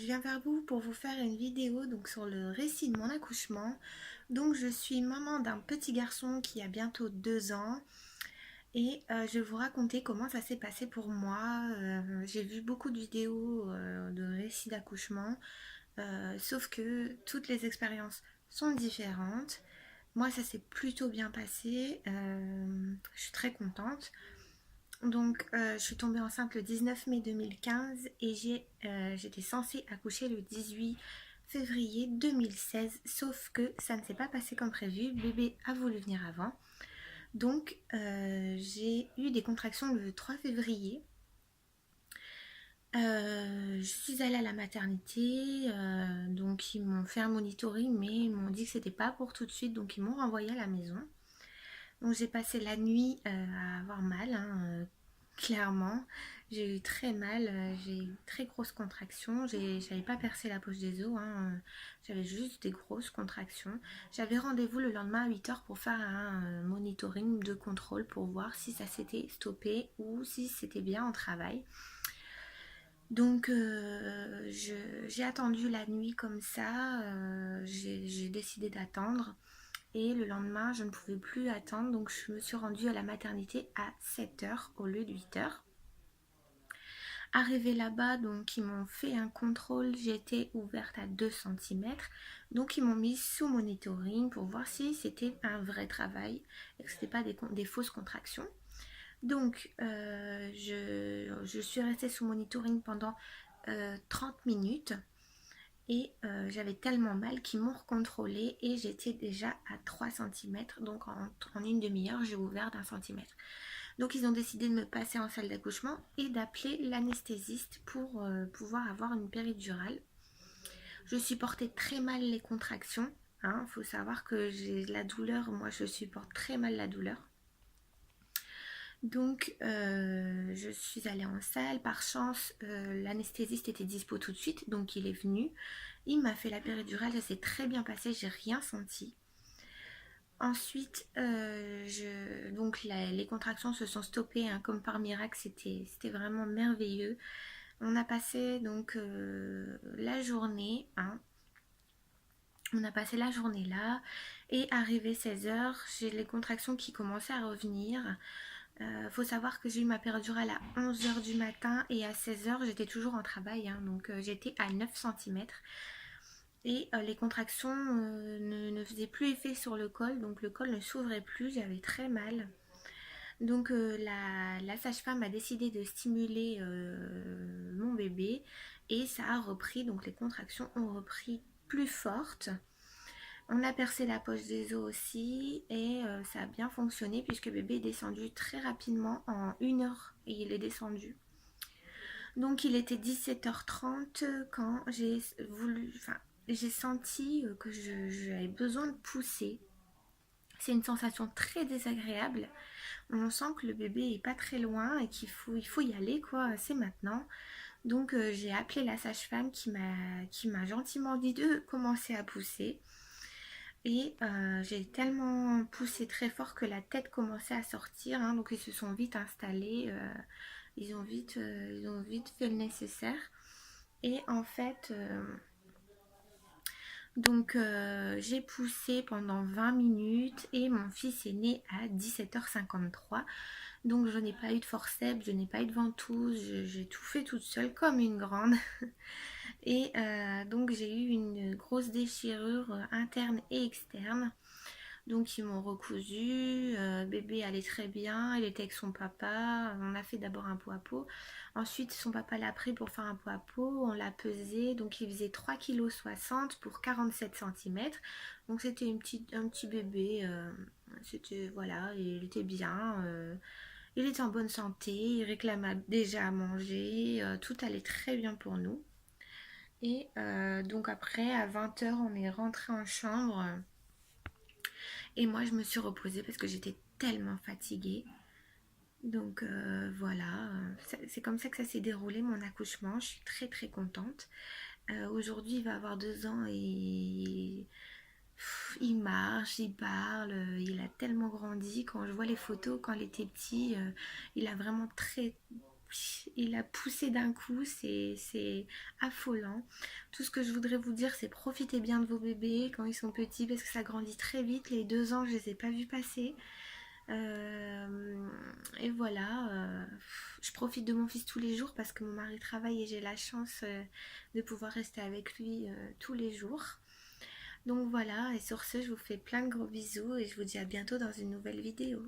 je viens vers vous pour vous faire une vidéo donc sur le récit de mon accouchement. Donc je suis maman d'un petit garçon qui a bientôt 2 ans et je vais vous raconter comment ça s'est passé pour moi. J'ai vu beaucoup de vidéos de récits d'accouchement, sauf que toutes les expériences sont différentes. Moi ça s'est plutôt bien passé, je suis très contente. Donc, je suis tombée enceinte le 19 mai 2015 et j'étais censée accoucher le 18 février 2016, sauf que ça ne s'est pas passé comme prévu. Bébé a voulu venir avant. Donc, j'ai eu des contractions le 3 février. Je suis allée à la maternité, donc ils m'ont fait un monitoring, mais ils m'ont dit que c'était pas pour tout de suite, donc ils m'ont renvoyée à la maison. Donc j'ai passé la nuit à avoir mal, hein, clairement. J'ai eu très mal, j'ai eu très grosses contractions. J'avais pas percé la poche des os, hein, j'avais juste des grosses contractions. J'avais rendez-vous le lendemain à 8 heures pour faire un monitoring de contrôle pour voir si ça s'était stoppé ou si c'était bien en travail. Donc j'ai attendu la nuit comme ça, j'ai décidé d'attendre. Et le lendemain, je ne pouvais plus attendre, donc je me suis rendue à la maternité à 7 heures au lieu de 8 heures. Arrivée là-bas, donc ils m'ont fait un contrôle, j'étais ouverte à 2 centimètres. Donc ils m'ont mis sous monitoring pour voir si c'était un vrai travail et que ce n'était pas des fausses contractions. Donc je suis restée sous monitoring pendant 30 minutes. Et j'avais tellement mal qu'ils m'ont recontrôlée et j'étais déjà à 3 centimètres. Donc en une demi-heure, j'ai ouvert d'un centimètre. Donc ils ont décidé de me passer en salle d'accouchement et d'appeler l'anesthésiste pour pouvoir avoir une péridurale. Je supportais très mal les contractions. Il faut savoir que j'ai la douleur, moi je supporte très mal la douleur. Donc je suis allée en salle, par chance l'anesthésiste était dispo tout de suite, donc il est venu, il m'a fait la péridurale, ça s'est très bien passé, j'ai rien senti. Ensuite donc les contractions se sont stoppées, hein, comme par miracle, c'était vraiment merveilleux. On a passé donc la journée, hein, on a passé la journée là et arrivé 16 heures, j'ai les contractions qui commençaient à revenir. Faut savoir que j'ai eu ma péridurale à 11 heures du matin et à 16 heures j'étais toujours en travail, hein, donc j'étais à 9 centimètres et les contractions ne faisaient plus effet sur le col, donc le col ne s'ouvrait plus, j'avais très mal. Donc la sage-femme a décidé de stimuler mon bébé et ça a repris, donc les contractions ont repris plus fortes. On a percé la poche des os aussi et ça a bien fonctionné puisque bébé est descendu très rapidement en 1 heure et il est descendu. Donc il était 17h30 quand j'ai senti que j'avais besoin de pousser. C'est une sensation très désagréable. On sent que le bébé est pas très loin et il faut y aller quoi, c'est maintenant. Donc j'ai appelé la sage-femme qui m'a gentiment dit de commencer à pousser. Et j'ai tellement poussé très fort que la tête commençait à sortir, hein, donc ils se sont vite installés, ils ont vite fait le nécessaire. Et en fait, donc j'ai poussé pendant 20 minutes et mon fils est né à 17h53. Donc je n'ai pas eu de forceps, je n'ai pas eu de ventouse, j'ai tout fait toute seule comme une grande. Et donc j'ai eu une grosse déchirure interne et externe. Donc ils m'ont recousu, bébé allait très bien, il était avec son papa, on a fait d'abord un pot à pot. Ensuite son papa l'a pris pour faire un pot à pot, on l'a pesé, donc il faisait 3,60 kg pour 47 centimètres. Donc c'était un petit bébé, c'était voilà, il était bien, il était en bonne santé, il réclamait déjà à manger, tout allait très bien pour nous. Et donc après à 20 h on est rentré en chambre. Et moi, je me suis reposée parce que j'étais tellement fatiguée. Donc voilà, c'est comme ça que ça s'est déroulé mon accouchement. Je suis très très contente. Aujourd'hui, il va avoir 2 ans et il marche, il parle, il a tellement grandi. Quand je vois les photos, quand il était petit, il a vraiment il a poussé d'un coup, c'est affolant. Tout ce que je voudrais vous dire, c'est profitez bien de vos bébés quand ils sont petits parce que ça grandit très vite. Les 2 ans, je les ai pas vus passer. Et voilà, je profite de mon fils tous les jours parce que mon mari travaille et j'ai la chance de pouvoir rester avec lui tous les jours. Donc voilà, et sur ce, je vous fais plein de gros bisous et je vous dis à bientôt dans une nouvelle vidéo.